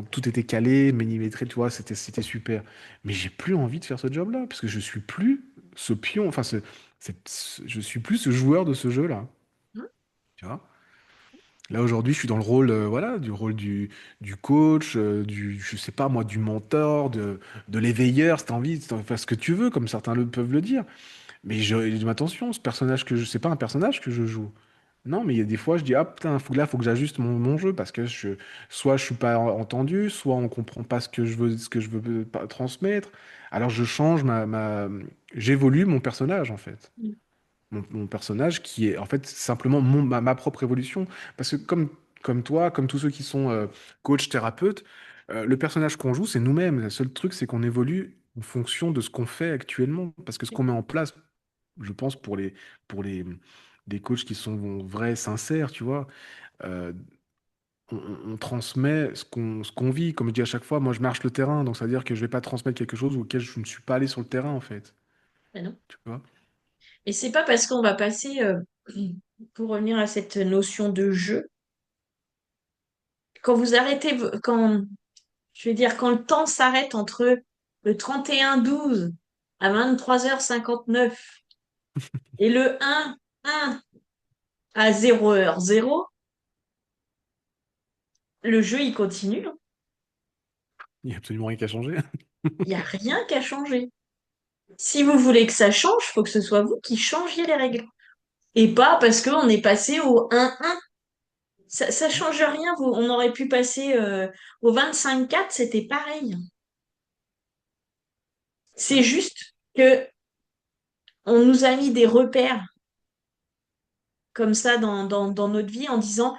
Tout était calé, millimétré, tu vois, c'était super. Mais j'ai plus envie de faire ce job-là, parce que je suis plus ce pion, enfin, je suis plus ce joueur de ce jeu-là. Mm. Tu vois? Là aujourd'hui, je suis dans le rôle, voilà, du coach, je sais pas moi, du mentor, de l'éveilleur, si t'as envie, si t'as envie de faire ce que tu veux, comme certains peuvent le dire. Mais attention, ce personnage c'est pas un personnage que je joue. Non, mais il y a des fois, je dis, ah putain, faut que j'ajuste mon jeu parce que soit je suis pas entendu, soit on comprend pas ce que je veux pas transmettre. Alors je change j'évolue mon personnage en fait. Mon personnage qui est en fait simplement ma propre évolution. Parce que comme comme toi, comme tous ceux qui sont coach, thérapeutes, le personnage qu'on joue, c'est nous-mêmes. Le seul truc, c'est qu'on évolue en fonction de ce qu'on fait actuellement. Parce que ce qu'on met en place, je pense, pour les des coachs qui sont vrais, sincères, tu vois, euh, on transmet ce qu'on vit. Comme je dis à chaque fois, moi, je marche le terrain. Donc, ça veut dire que je vais pas transmettre quelque chose auquel je ne suis pas allé sur le terrain, en fait. Ben non. Tu vois? Et c'est pas parce qu'on va passer, pour revenir à cette notion de jeu, quand vous arrêtez, je veux dire, quand le temps s'arrête entre le 31/12 à 23h59 et le 1/1 à 0h0, le jeu, il continue, hein. Il n'y a absolument rien qu'à changer. Il n'y a rien qu'à changer. Si vous voulez que ça change, il faut que ce soit vous qui changiez les règles. Et pas parce qu'on est passé au 1/1. Ça change rien. On aurait pu passer au 25/4, c'était pareil. C'est Ouais. juste que on nous a mis des repères comme ça dans notre vie en disant,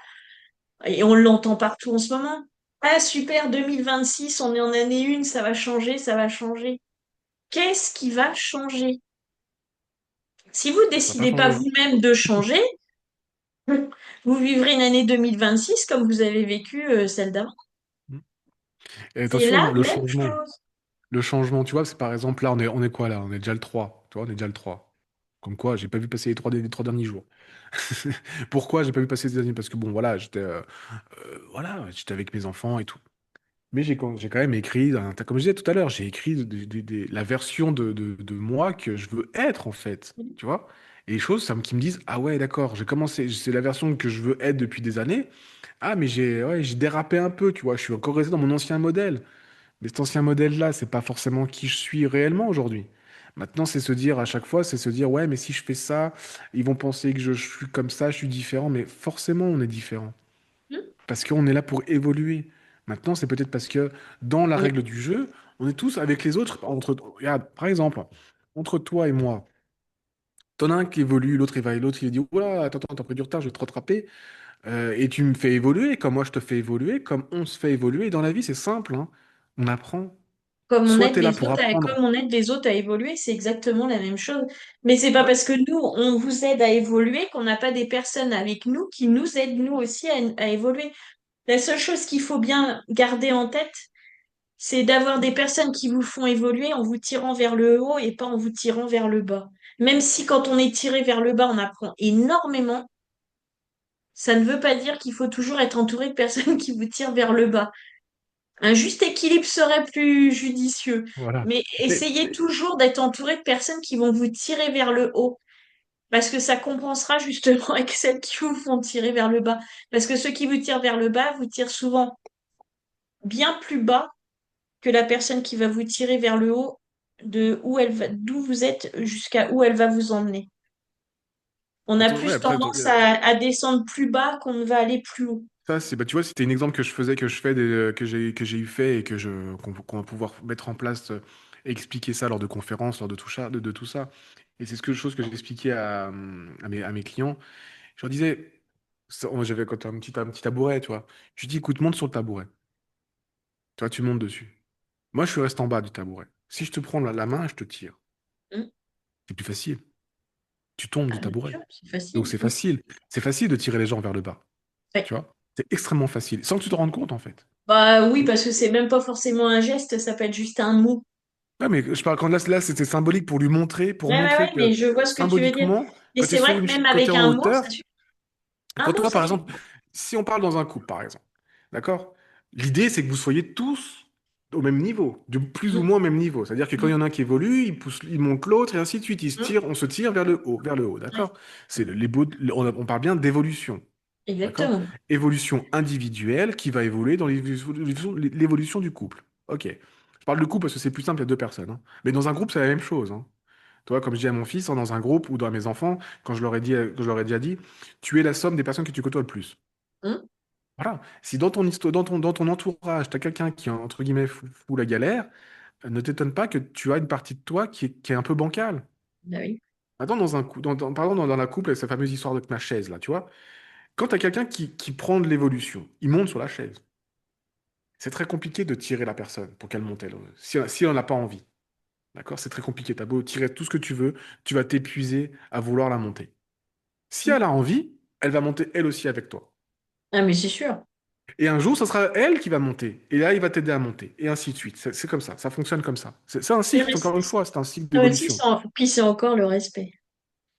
et on l'entend partout en ce moment, ah super, 2026, on est en année 1, ça va changer, ça va changer. Qu'est-ce qui va changer? Si vous Ça va pas décidez pas changer. vous-même de changer, vous vivrez une année 2026 comme vous avez vécu celle d'avant. Et C'est la attention, le même changement. chose. Le changement, tu vois, c'est par exemple, là, on est quoi là? On est déjà le 3. Tu vois, on est déjà le 3. Comme quoi, j'ai pas vu passer les trois derniers jours. Pourquoi j'ai pas vu passer les derniers? Parce que bon, voilà, j'étais avec mes enfants et tout. Mais j'ai quand même écrit, comme je disais tout à l'heure, j'ai écrit la version de moi que je veux être, en fait. Tu vois? Et les choses qui me disent, ah ouais, d'accord, j'ai commencé, c'est la version que je veux être depuis des années. Ah, mais j'ai dérapé un peu, tu vois, je suis encore resté dans mon ancien modèle. Mais cet ancien modèle-là, c'est pas forcément qui je suis réellement aujourd'hui. Maintenant, c'est se dire à chaque fois, c'est se dire, ouais, mais si je fais ça, ils vont penser que je suis comme ça, je suis différent. Mais forcément, on est différent. Hmm. Parce qu'on est là pour évoluer. Maintenant, c'est peut-être parce que dans la On est règle du jeu, on est tous avec les autres. Regarde, par exemple, entre toi et moi, t'en as un qui évolue, l'autre, il dit, oula, attends, t'as pris du retard, je vais te rattraper. Et tu me fais évoluer, comme moi je te fais évoluer, comme on se fait évoluer. Dans la vie, c'est simple, hein. On apprend. Comme on Soit aide tu es là les pour autres apprendre. comme on aide les autres à évoluer, c'est exactement la même chose. Mais c'est pas Ouais, parce que nous, on vous aide à évoluer qu'on n'a pas des personnes avec nous qui nous aident nous aussi à évoluer. La seule chose qu'il faut bien garder en tête, c'est d'avoir des personnes qui vous font évoluer en vous tirant vers le haut et pas en vous tirant vers le bas. Même si quand on est tiré vers le bas, on apprend énormément, ça ne veut pas dire qu'il faut toujours être entouré de personnes qui vous tirent vers le bas. Un juste équilibre serait plus judicieux. voilà. Mais Mais, essayez toujours d'être entouré de personnes qui vont vous tirer vers le haut. Parce que ça compensera justement avec celles qui vous font tirer vers le bas. Parce que ceux qui vous tirent vers le bas vous tirent souvent bien plus bas que la personne qui va vous tirer vers le haut de où elle va, d'où vous êtes jusqu'à où elle va vous emmener. On a ouais, plus après, tendance à descendre plus bas qu'on ne va aller plus haut. ça, bah, tu vois, c'était un exemple que je faisais, que je fais, que j'ai eu fait et qu'on va pouvoir mettre en place, et expliquer ça lors de conférences, lors de tout ça. Et c'est chose que j'expliquais à mes clients. Je leur disais, moi, j'avais quand un petit tabouret, tu vois. Je dis, écoute, monte sur le tabouret. Tu vois, tu montes dessus. Moi, je suis resté en bas du tabouret. Si je te prends la main, je te tire. Hum. C'est plus facile. Tu tombes Ah, du bien tabouret. sûr, c'est facile. Donc c'est Hum. facile. C'est facile de tirer les gens vers le bas. Ouais. Tu vois? C'est extrêmement facile. Sans que tu te rendes compte, en fait. Bah oui, parce que c'est même pas forcément un geste, ça peut être juste un mot. Ouais, mais je parle quand là, c'était symbolique pour Ouais, montrer mais que je vois ce que tu veux dire. symboliquement, Et c'est vrai que même quand tu es avec en un mot, ça hauteur, suffit. Un quand mot, toi, ça par suffit. exemple, si on parle dans un couple, par exemple, d'accord? L'idée, c'est que vous soyez tous au même niveau, du plus ou Hum, moins au même niveau. C'est-à-dire que quand il y hum, en a un qui évolue, il monte l'autre et ainsi de suite. hum. On se tire vers le haut, Ouais, d'accord? On parle bien d'évolution. D'accord? exactement. Évolution individuelle qui va évoluer dans l'évolution du couple. Ok. Je parle de couple parce que c'est plus simple, il y a deux personnes, hein. Mais dans un groupe, c'est la même chose, hein. Toi, comme je dis à mon fils, hein, dans un groupe ou dans mes enfants, quand je leur ai déjà dit, tu es la somme des personnes que tu côtoies le plus. Hum. Voilà. Si dans ton histoire, dans ton entourage, tu as quelqu'un qui, entre guillemets, fout la galère, ne t'étonne pas que tu as une partie de toi qui est un peu bancale. Bah oui. Maintenant, pardon, dans la couple, avec sa fameuse histoire de ma chaise, là, tu vois. Quand tu as quelqu'un qui prend de l'évolution, il monte sur la chaise. C'est très compliqué de tirer la personne pour qu'elle monte elle, si elle n'a pas envie. D'accord? C'est très compliqué. T'as beau tirer tout ce que tu veux, tu vas t'épuiser à vouloir la monter. Si elle a envie, elle va monter elle aussi avec toi. Ah, mais c'est sûr. Et un jour, ce sera elle qui va monter. Et là, il va t'aider à monter. Et ainsi de suite. C'est comme ça. Ça fonctionne comme ça. C'est un Et cycle, encore une fois, c'est un cycle aussi, d'évolution. puis c'est encore le respect.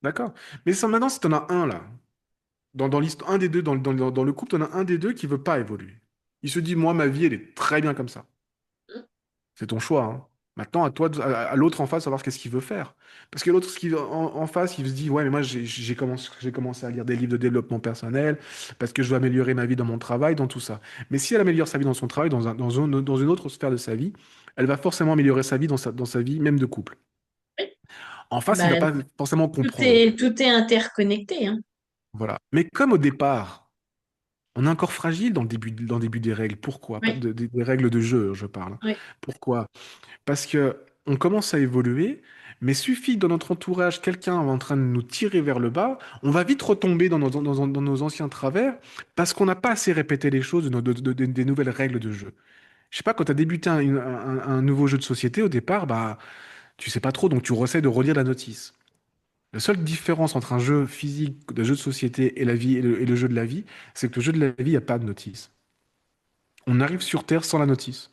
D'accord? Mais ça, maintenant, si tu en as un là, dans l'histoire, un des deux, dans le couple, tu en as un des deux qui veut pas évoluer. Il se dit, moi, ma vie, elle est très bien comme ça. C'est ton choix, hein. Maintenant, à toi, à l'autre en face, savoir qu'est-ce qu'il veut faire. Parce que l'autre, en face, il se dit, ouais, mais moi, j'ai commencé à lire des livres de développement personnel parce que je veux améliorer ma vie dans mon travail, dans tout ça. Mais si elle améliore sa vie dans son travail, dans une autre sphère de sa vie, elle va forcément améliorer sa vie dans sa vie, même de couple. En face, il va Bah, pas forcément comprendre. tout est interconnecté, hein. Voilà. Mais comme au départ, on est encore fragile dans le début des règles. Pourquoi? Pas Oui, des règles de jeu, je parle. oui, Pourquoi? Parce que on commence à évoluer, mais suffit que dans notre entourage, quelqu'un est en train de nous tirer vers le bas, on va vite retomber dans nos anciens travers parce qu'on n'a pas assez répété les choses, des nouvelles règles de jeu. Je sais pas, quand tu as débuté un nouveau jeu de société, au départ, bah, tu sais pas trop, donc tu essaies de relire la notice. La seule différence entre un jeu physique, de jeu de société et la vie et le jeu de la vie, c'est que le jeu de la vie, il n'y a pas de notice. On arrive sur Terre sans la notice.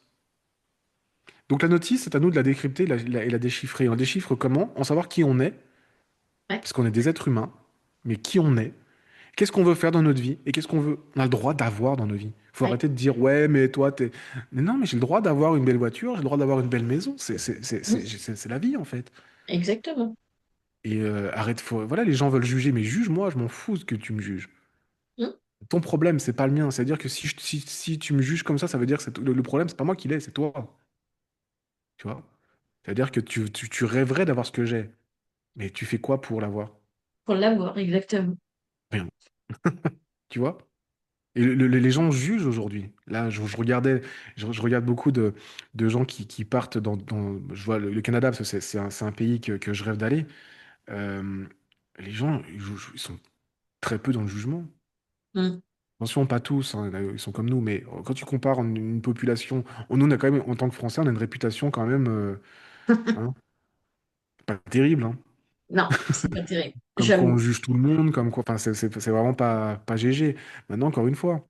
Donc la notice, c'est à nous de la décrypter et la déchiffrer. On déchiffre comment? En savoir qui on est, ouais, parce qu'on est des êtres humains, mais qui on est, qu'est-ce qu'on veut faire dans notre vie, et qu'est-ce qu'on veut, on a le droit d'avoir dans nos vies. Faut ouais. arrêter de dire, ouais, mais toi, t'es... Mais non, mais j'ai le droit d'avoir une belle voiture, j'ai le droit d'avoir une belle maison. Mm. C'est la vie, en fait. Exactement. Et voilà, les gens veulent juger, mais juge-moi, je m'en fous que tu me juges. Mm. Ton problème, c'est pas le mien. C'est-à-dire que si tu me juges comme ça veut dire que le problème, c'est pas moi qui l'ai, c'est toi. Tu vois? C'est-à-dire que tu rêverais d'avoir ce que j'ai. Mais tu fais quoi pour l'avoir? Pour l'avoir, exactement. Rien. Tu vois? Et les gens jugent aujourd'hui. Là, je regardais, je regarde beaucoup de gens qui partent je vois le Canada, parce que c'est un pays que je rêve d'aller. Euh, les gens, ils sont très peu dans le jugement. Mm. Attention, pas tous, hein, ils sont comme nous, mais quand tu compares une population, nous, on a quand même, en tant que Français, on a une réputation quand même, hein, pas terrible, hein. Non, c'est pas terrible. Comme quoi on J'avoue. juge tout le monde, comme quoi, enfin, c'est vraiment pas GG. Maintenant, encore une fois,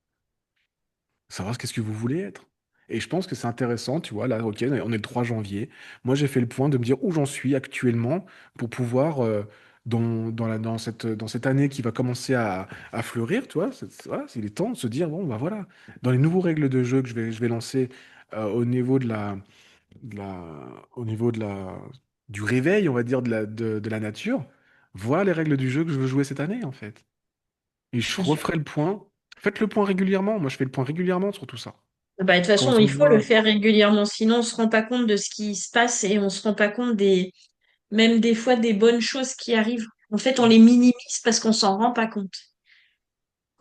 savoir qu'est-ce que vous voulez être. Et je pense que c'est intéressant, tu vois, là, ok, on est le 3 janvier. Moi, j'ai fait le point de me dire où j'en suis actuellement pour pouvoir, dans cette année qui va commencer à fleurir, tu vois, voilà, il est temps de se dire, bon, bah voilà, dans les nouveaux règles de jeu que je vais lancer au niveau de la, au niveau du réveil, on va dire, de la nature, voilà les règles du jeu que je veux jouer cette année, en fait. Et je Bien sûr. referai le point. Faites le point régulièrement. Moi, je fais le point régulièrement sur tout ça. Bah, de toute Quand façon, on il se faut le voit. faire régulièrement, sinon on se rend pas compte de ce qui se passe et on se rend pas compte même des fois des bonnes choses qui arrivent. En fait, on les minimise parce qu'on s'en rend pas compte.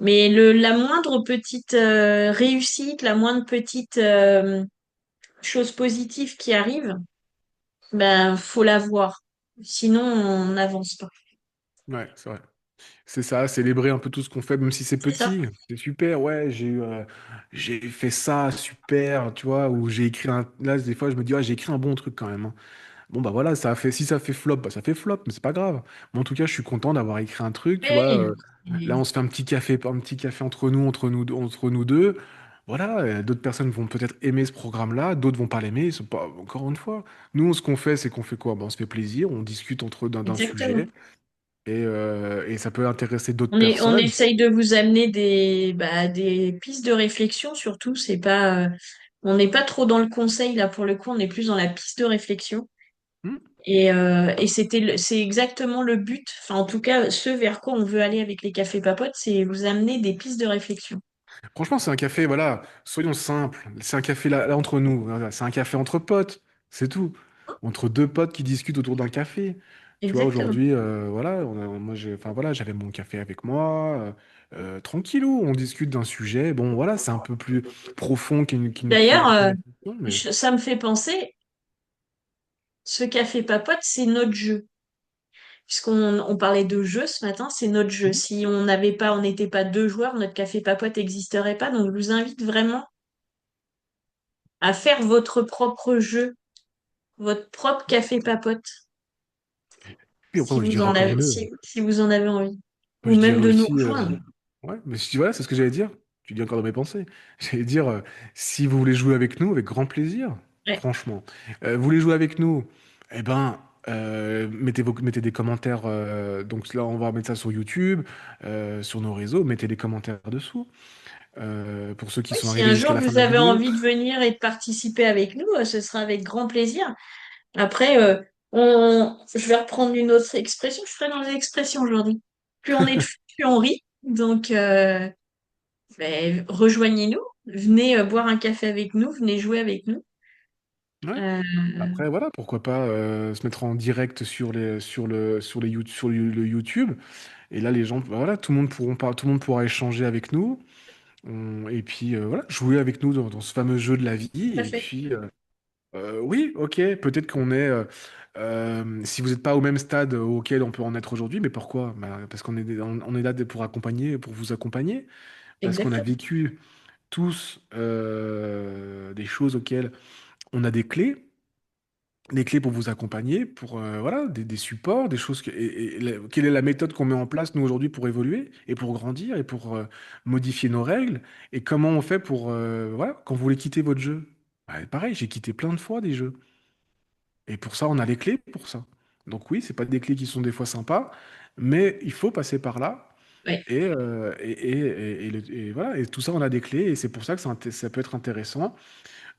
Mais la moindre petite réussite, la moindre petite chose positive qui arrive, ben faut la voir. Sinon, on n'avance pas. Ouais, c'est vrai. C'est ça, célébrer un peu tout ce qu'on fait, même si c'est C'est ça. petit. C'est super, ouais, j'ai fait ça, super, tu vois, ou j'ai écrit un. Là, des fois, je me dis, ouais, j'ai écrit un bon truc quand même, hein. Bon, bah voilà, si ça fait flop, bah ça fait flop, mais c'est pas grave. Mais en tout cas, je suis content d'avoir écrit un truc, tu vois. Ouais. Là, on se fait un petit café entre nous deux. Voilà, d'autres personnes vont peut-être aimer ce programme-là, d'autres vont pas l'aimer. Ils sont pas... Encore une fois, nous, ce qu'on fait, c'est qu'on fait quoi? Bah, on se fait plaisir, on discute entre eux d'un Exactement. sujet, et ça peut intéresser d'autres On personnes. essaye de vous amener des pistes de réflexion, surtout. On n'est pas trop dans le conseil, là, pour le coup, on est plus dans la piste de réflexion. Hmm. Et c'est exactement le but, enfin, en tout cas, ce vers quoi on veut aller avec les cafés papotes, c'est vous amener des pistes de réflexion. Franchement, c'est un café, voilà, soyons simples. C'est un café là entre nous. Voilà, c'est un café entre potes, c'est tout. Entre deux potes qui discutent autour d'un café. Tu vois, Exactement. aujourd'hui, voilà, enfin voilà, j'avais mon café avec moi, tranquillou, on discute d'un sujet. Bon, voilà, c'est un peu plus profond D'ailleurs, qu'une conversation, mais ça me fait penser, ce café papote, c'est notre jeu. puisqu'on parlait de jeu ce matin, c'est notre jeu. Mhm. Si on n'était pas deux joueurs, notre café papote n'existerait pas. Donc, je vous invite vraiment à faire votre propre jeu, votre propre café papote, Puis après, moi, je dirais encore mieux. si vous en avez envie. Moi, Ou je même dirais de nous aussi, rejoindre. ouais, mais si, voilà, c'est ce que j'allais dire. Tu dis encore dans mes pensées. J'allais dire, si vous voulez jouer avec nous, avec grand plaisir, Ouais. franchement. Vous voulez jouer avec nous, eh ben, mettez des commentaires. Donc là, on va mettre ça sur YouTube, sur nos réseaux. Mettez des commentaires dessous. Pour ceux qui Oui, sont si arrivés un jusqu'à jour la fin de vous la avez vidéo. envie de venir et de participer avec nous, ce sera avec grand plaisir. Après, je vais reprendre une autre expression. Je ferai dans les expressions aujourd'hui. Plus on est de fous, plus on rit. Donc, ben, rejoignez-nous. Venez boire un café avec nous. Venez jouer avec nous. Ouais. Euh, Après, voilà, pourquoi pas se mettre en direct sur le YouTube. Et là, les gens, bah voilà, tout le monde pourra échanger avec nous. Et puis, voilà, jouer avec nous dans ce fameux jeu de la vie. Tout à Et fait. puis, oui, ok, peut-être qu'on est. Si vous n'êtes pas au même stade auquel on peut en être aujourd'hui, mais pourquoi? Bah, parce on est là pour accompagner, pour vous accompagner, parce qu'on a Exactement. vécu tous des choses auxquelles on a des clés pour vous accompagner, pour voilà, des supports, des choses quelle est la méthode qu'on met en place nous aujourd'hui pour évoluer et pour grandir et pour modifier nos règles et comment on fait pour voilà, quand vous voulez quitter votre jeu. Bah, pareil, j'ai quitté plein de fois des jeux et pour ça on a les clés pour ça. Donc oui, c'est pas des clés qui sont des fois sympas, mais il faut passer par là. Ouais. Et voilà, et tout ça, on a des clés, et c'est pour ça que ça peut être intéressant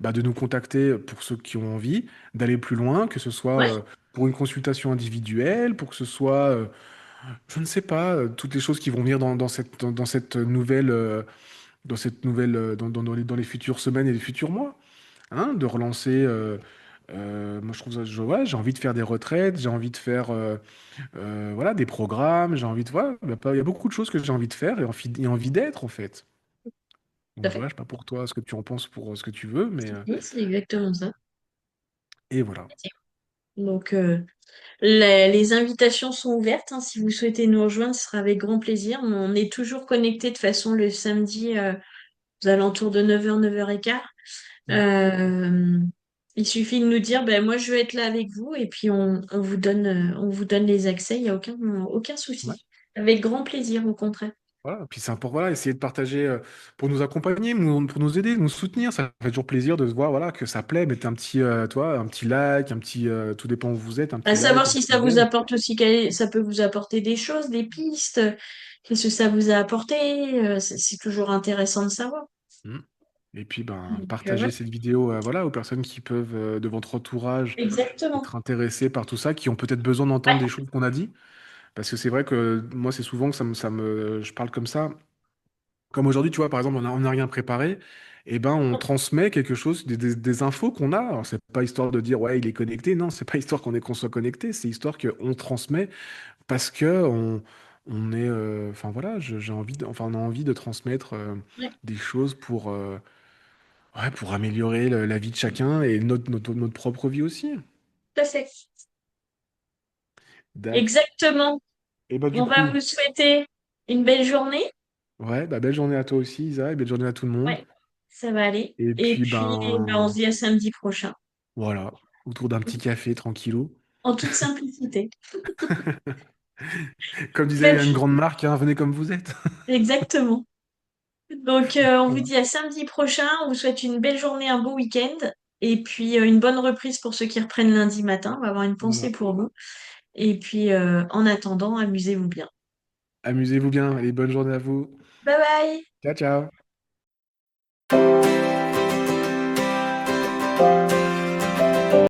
bah, de nous contacter pour ceux qui ont envie d'aller plus loin, que ce soit Ouais. pour une consultation individuelle, pour que ce soit, je ne sais pas, toutes les choses qui vont venir dans cette nouvelle, dans les futures semaines et les futurs mois, hein, de relancer. Moi, je trouve ça, ouais, j'ai envie de faire des retraites, j'ai envie de faire, voilà, des programmes, j'ai envie de, voilà, il y a beaucoup de choses que j'ai envie de faire et envie d'être en fait. Tout Donc à fait. voilà, je sais pas pour toi ce que tu en penses pour ce que tu veux, mais Oui, c'est exactement ça. et voilà. Donc, les invitations sont ouvertes, hein. Si vous souhaitez nous rejoindre, ce sera avec grand plaisir. On est toujours connectés de façon le samedi aux alentours de 9h, 9h15. Mm. Euh, il suffit de nous dire, ben, moi, je veux être là avec vous et puis on vous donne les accès. Il n'y a aucun Ouais. souci. Avec grand plaisir, au contraire. Voilà, puis c'est important, voilà, essayer de partager pour nous accompagner, pour nous aider, nous soutenir. Ça fait toujours plaisir de se voir voilà, que ça plaît. Mettez un petit, toi, un petit like, tout dépend où vous êtes, un À petit savoir like, un si petit ça vous j'aime. apporte aussi, ça peut vous apporter des choses, des pistes. Qu'est-ce que ça vous a apporté? C'est toujours intéressant de savoir. Mm. Et puis, ben, Donc, partagez ouais. cette vidéo voilà, aux personnes qui peuvent, de votre entourage, Exactement. être intéressées par tout ça, qui ont peut-être besoin d'entendre Ouais. des choses qu'on a dit. Parce que c'est vrai que moi, c'est souvent que je parle comme ça. Comme aujourd'hui, tu vois, par exemple, on n'a rien préparé, et ben on transmet quelque chose, des infos qu'on a. Alors, c'est pas histoire de dire ouais, il est connecté. Non, c'est pas histoire qu'on soit connecté, c'est histoire qu'on transmet parce que on est. Enfin voilà, j'ai envie enfin, on a envie de transmettre Ouais. des choses ouais, pour améliorer la vie de chacun et notre propre vie aussi. Tout à fait. Dac. Exactement. Et bah du On va coup, vous souhaiter une belle journée. ouais, bah belle journée à toi aussi, Isa, et belle journée à tout le monde. Ouais, ça va aller. Et Et puis puis, ben, on se ben dit à samedi prochain. voilà, autour d'un petit café tranquillou. En toute simplicité. Comme disait Belle- une grande marque, hein, venez comme vous êtes. Exactement. Donc, on vous Voilà. dit à samedi prochain. On vous souhaite une belle journée, un beau week-end. Et puis, une bonne reprise pour ceux qui reprennent lundi matin. On va avoir une pensée Voilà. pour vous. Et puis, en attendant, amusez-vous bien. Amusez-vous bien. Allez, bonne journée à vous. Bye bye! Ciao, ciao.